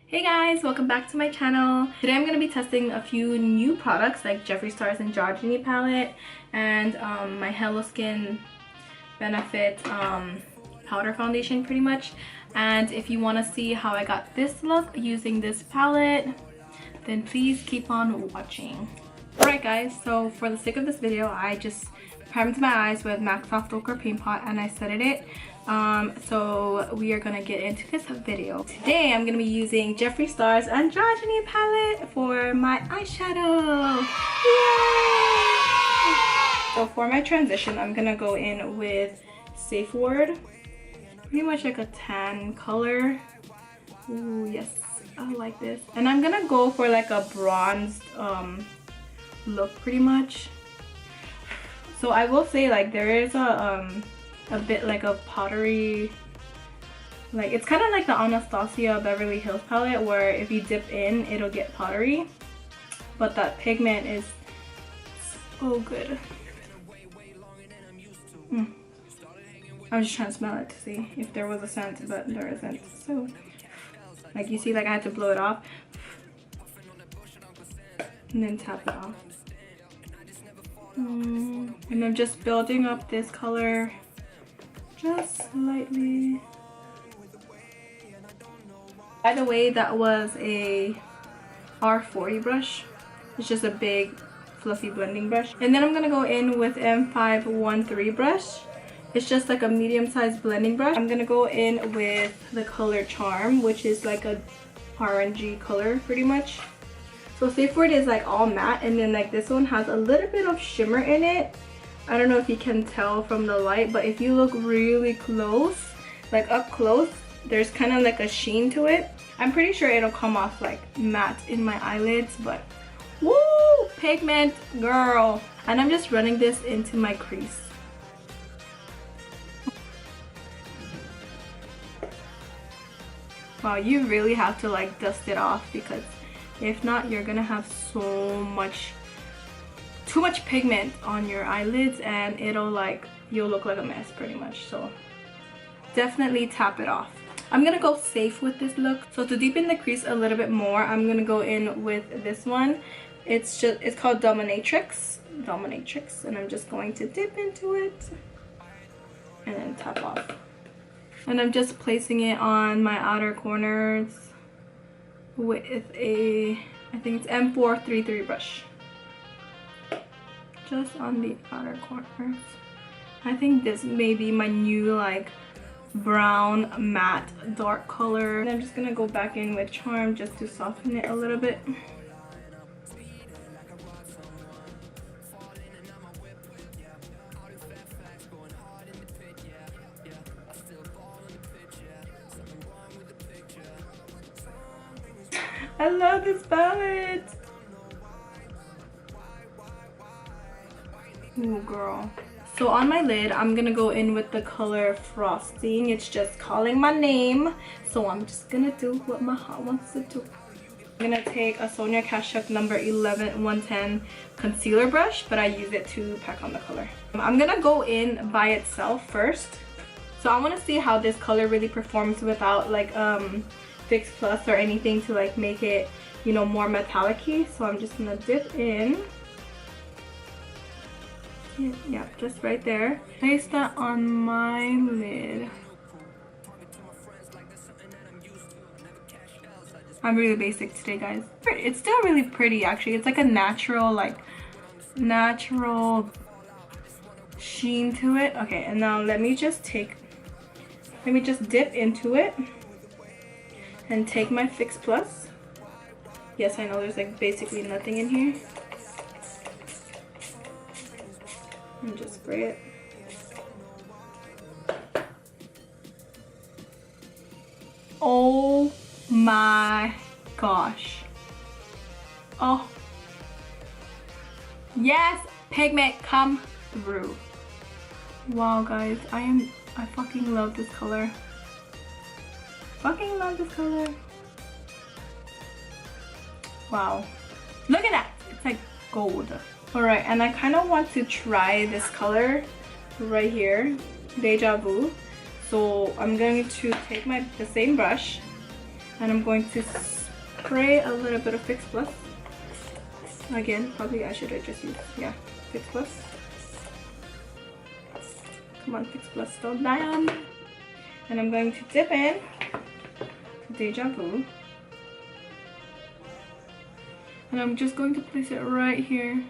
Hey guys, welcome back to my channel. Today I'm going to be testing a few new products like Jeffree Star's Androgyny palette and my Hello Skin Benefit powder foundation pretty much. And if you want to see how I got this look using this palette, then please keep on watching. Alright guys, so for the sake of this video, I just primed my eyes with MAC Soft Ochre Paint Pot and I setted it. So we are gonna get into this video. Today I'm gonna be using Jeffree Star's Androgyny palette for my eyeshadow. Yay! So for my transition, I'm gonna go in with Safe Word, pretty much like a tan color. Ooh, yes, I like this. And I'm gonna go for like a bronzed look pretty much. So I will say, like, there is a bit like a powdery, like it's kind of like the Anastasia Beverly Hills palette where if you dip in it'll get powdery, but that pigment is so good. I was just trying to smell it to see if there was a scent, but there isn't. So like you see, like I had to blow it off and then tap it off. And I'm just building up this color just slightly. By the way, that was a R40 brush. It's just a big fluffy blending brush. And then I'm gonna go in with M513 brush. It's just like a medium-sized blending brush. I'm gonna go in with the color Charm, which is like a orangey color pretty much. So Safe Word is like all matte, and then like this one has a little bit of shimmer in it. I don't know if you can tell from the light, but if you look really close, like up close, there's kind of like a sheen to it. I'm pretty sure it'll come off like matte in my eyelids, but woo, pigment girl. And I'm just running this into my crease. Wow, you really have to like dust it off, because if not, you're gonna have too much pigment on your eyelids and you'll look like a mess pretty much. So definitely tap it off. I'm gonna go safe with this look. So to deepen the crease a little bit more, I'm gonna go in with this one. It's called Dominatrix, and I'm just going to dip into it and then tap off. And I'm just placing it on my outer corners with I think it's M433 brush. Just on the outer corners. I think this may be my new like brown matte dark color. And I'm just gonna go back in with Charm just to soften it a little bit. I love this palette. Ooh, girl. So on my lid, I'm gonna go in with the color Frosting. It's just calling my name. So I'm just gonna do what my heart wants to do. I'm gonna take a Sonia Kashuk number 11110 concealer brush, but I use it to pack on the color. I'm gonna go in by itself first. So I wanna see how this color really performs without like Fix Plus or anything to like make it, you know, more metallic-y. So I'm just gonna dip in. Yeah, just right there. Place that on my lid. I'm really basic today, guys. It's still really pretty, actually. It's like a natural sheen to it. Okay, and now let me just dip into it and take my Fix Plus. Yes, I know there's like basically nothing in here. And just spray it. Oh my gosh. Oh. Yes, pigment come through. Wow, guys, I fucking love this color. Fucking love this color. Wow. Look at that. It's like gold. Alright, and I kind of want to try this color right here, Deja Vu. So I'm going to take the same brush and I'm going to spray a little bit of Fix Plus. Again, probably I should have just used, yeah, Fix Plus. Come on, Fix Plus, don't die on me. And I'm going to dip in Deja Vu. And I'm just going to place it right here.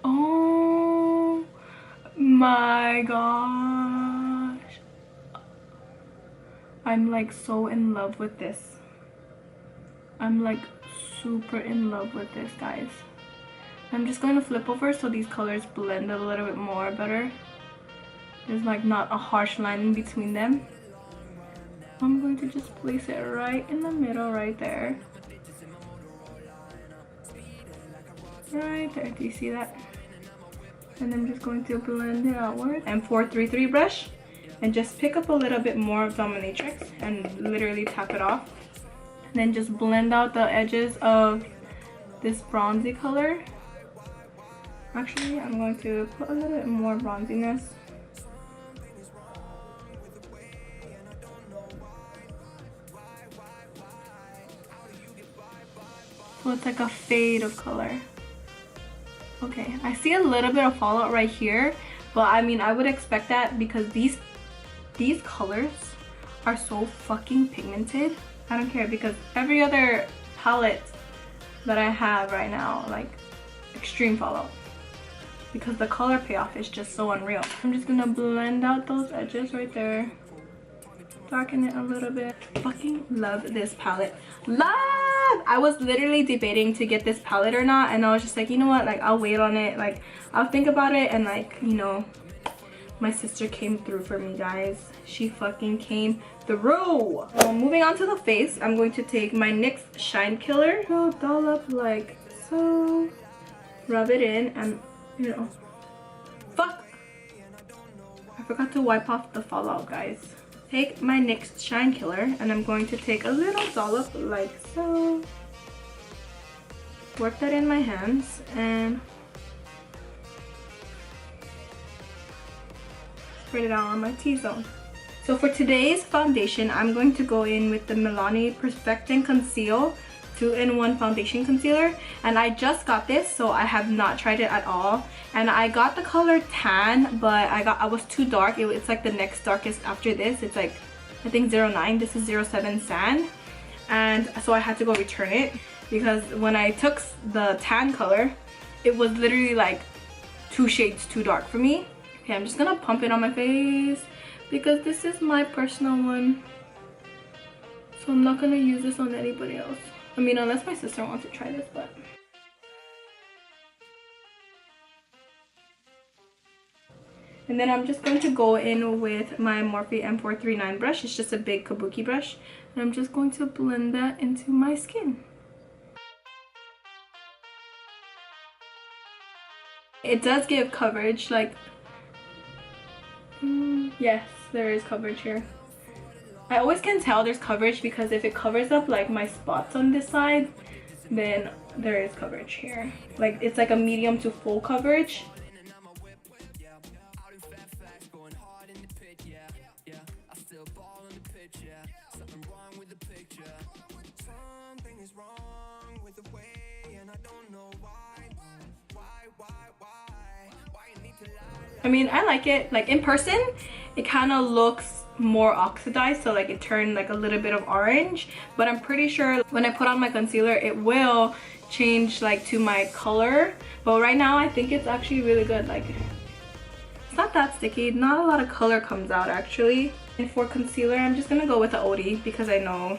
Oh my gosh. I'm like so in love with this. I'm like super in love with this, guys. I'm just going to flip over so these colors blend a little bit more better. There's like not a harsh line in between them. I'm going to just place it right in the middle right there. Right there, do you see that? And I'm just going to blend it outward. And 433 brush, and just pick up a little bit more of Dominatrix and literally tap it off. And then just blend out the edges of this bronzy color. Actually, I'm going to put a little bit more bronziness. So it's like a fade of color. Okay, I see a little bit of fallout right here, but I mean, I would expect that because these colors are so fucking pigmented. I don't care, because every other palette that I have right now, like, extreme fallout, because the color payoff is just so unreal. I'm just gonna blend out those edges right there, darken it a little bit. Fucking love this palette. Love! I was literally debating to get this palette or not, and I was just like, you know what, like, I'll wait on it, like, I'll think about it. And like, you know, my sister came through for me, guys. She fucking came through. Moving on to the face, I'm going to take my NYX Shine Killer, so dollop like so, rub it in, and you know, fuck, I forgot to wipe off the fallout, guys. Take my NYX Shine Killer, and I'm going to take a little dollop like so, work that in my hands, and spread it out on my T-zone. So for today's foundation, I'm going to go in with the Milani Perfect and Conceal 2-in-1 foundation concealer, and I just got this, so I have not tried it at all. And I got the color tan, but I was too dark. It's like the next darkest after this. It's like, I think 09. This is 07 Sand, and so I had to go return it because when I took the tan color, it was literally like 2 shades too dark for me. Okay, I'm just gonna pump it on my face because this is my personal one, so I'm not gonna use this on anybody else. I mean, unless my sister wants to try this, but. And then I'm just going to go in with my Morphe M439 brush. It's just a big kabuki brush. And I'm just going to blend that into my skin. It does give coverage, like, yes, there is coverage here. I always can tell there's coverage because if it covers up like my spots on this side, then there is coverage here. Like, it's like a medium to full coverage. I mean, I like it. Like, in person, it kind of looks more oxidized, so like it turned like a little bit of orange, but I'm pretty sure when I put on my concealer it will change like to my color. But right now I think it's actually really good. Like, it's not that sticky, not a lot of color comes out actually. And for concealer, I'm just gonna go with the Obvi because I know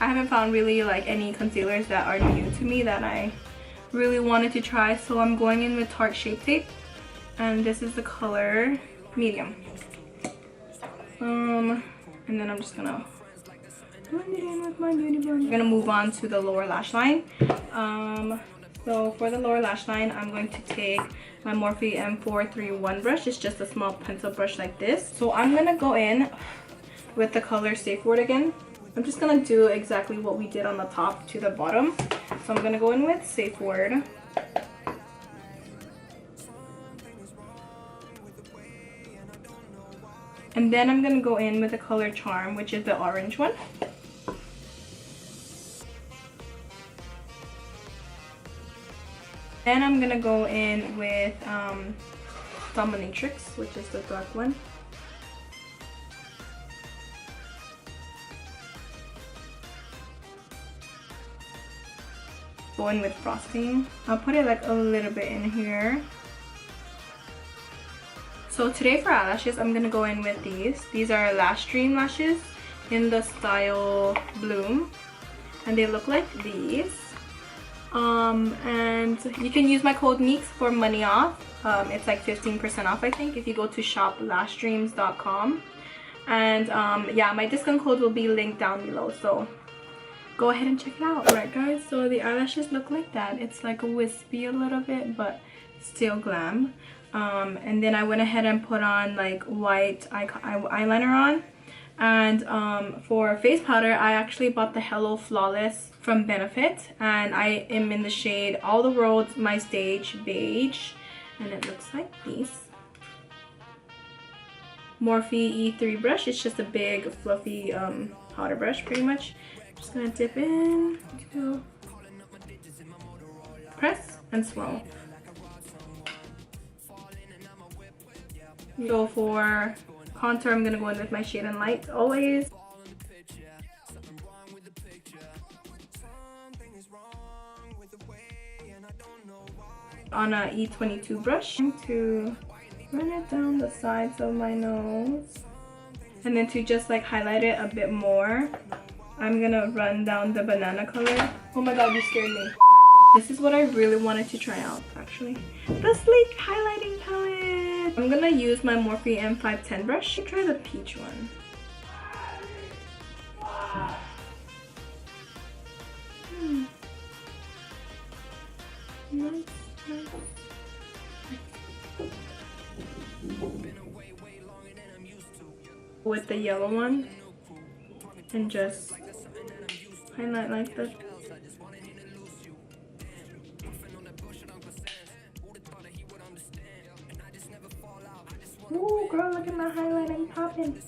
I haven't found really like any concealers that are new to me that I really wanted to try. So I'm going in with Tarte Shape Tape, and this is the color medium. And then I'm just gonna blend it in with my beauty blender. I'm gonna move on to the lower lash line. So for the lower lash line, I'm going to take my Morphe M431 brush. It's just a small pencil brush like this. So I'm gonna go in with the color Safe Word again. I'm just gonna do exactly what we did on the top to the bottom. So I'm gonna go in with Safe Word. And then I'm gonna go in with the color Charm, which is the orange one. Then I'm gonna go in with Dominatrix, which is the dark one. Go in with frosting. I'll put it like a little bit in here. So today for eyelashes, I'm gonna go in with these. These are Lash Dream lashes in the style Bloom, and they look like these. And you can use my code Nyx for money off. It's like 15% off, I think, if you go to shoplashdreams.com. And yeah, my discount code will be linked down below, so go ahead and check it out. Alright guys, so the eyelashes look like that. It's like a wispy a little bit, but still glam. And then I went ahead and put on like white eyeliner on. And for face powder, I actually bought the Hello Flawless from Benefit, and I am in the shade All the World My Stage Beige, and it looks like this. Morphe E3 brush. It's just a big fluffy powder brush pretty much. I'm just gonna dip in to press and swirl. So for contour, I'm gonna go in with my Shade and Light always. On a E22 brush to run it down the sides of my nose, and then to just like highlight it a bit more, I'm gonna run down the banana color. Oh my god, you scared me. This is what I really wanted to try out actually, the Sleek highlighting palette. I'm gonna use my Morphe M510 brush to try the peach one. Nice. With the yellow one, and just highlight like this. Ooh, girl, look at my highlighting popping.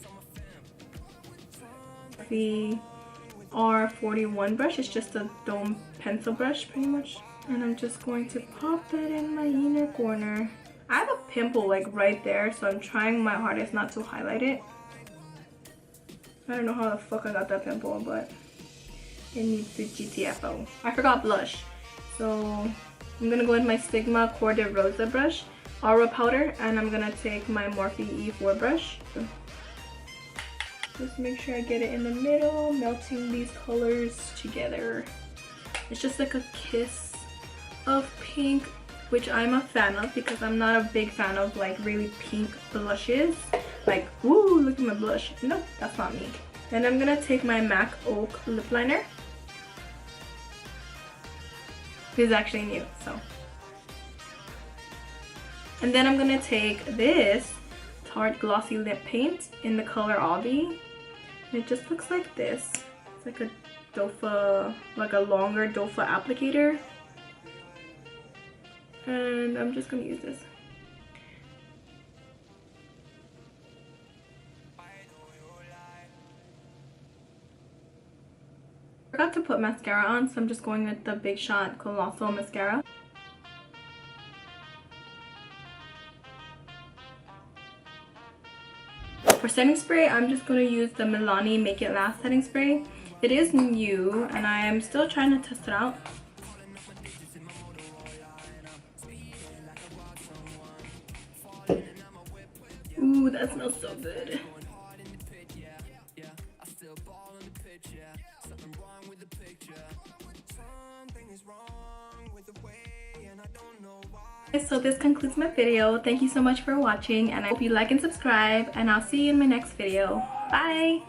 The R41 brush is just a dome pencil brush pretty much, and I'm just going to pop that in my inner corner. I have a pimple like right there, so I'm trying my hardest not to highlight it. I don't know how the fuck I got that pimple, but it needs the GTFO. I forgot blush, so I'm gonna go with my Sigma Core de Rosa brush, Aura powder, and I'm gonna take my Morphe E4 brush. So just make sure I get it in the middle, melting these colors together. It's just like a kiss of pink, which I'm a fan of because I'm not a big fan of like really pink blushes. Like, woo, look at my blush. No, that's not me. Then I'm gonna take my MAC Oak lip liner. It's actually new, so. And then I'm gonna take this Tarte Glossy Lip Paint in the color Obvi. And it just looks like this. It's like a dofa, like a longer dofa applicator. And I'm just gonna use this. I forgot to put mascara on, so I'm just going with the Big Shot Colossal Mascara. For setting spray, I'm just going to use the Milani Make It Last setting spray. It is new, and I am still trying to test it out. Ooh, that smells so good. So this concludes my video. Thank you so much for watching, and I hope you like and subscribe, and I'll see you in my next video. Bye!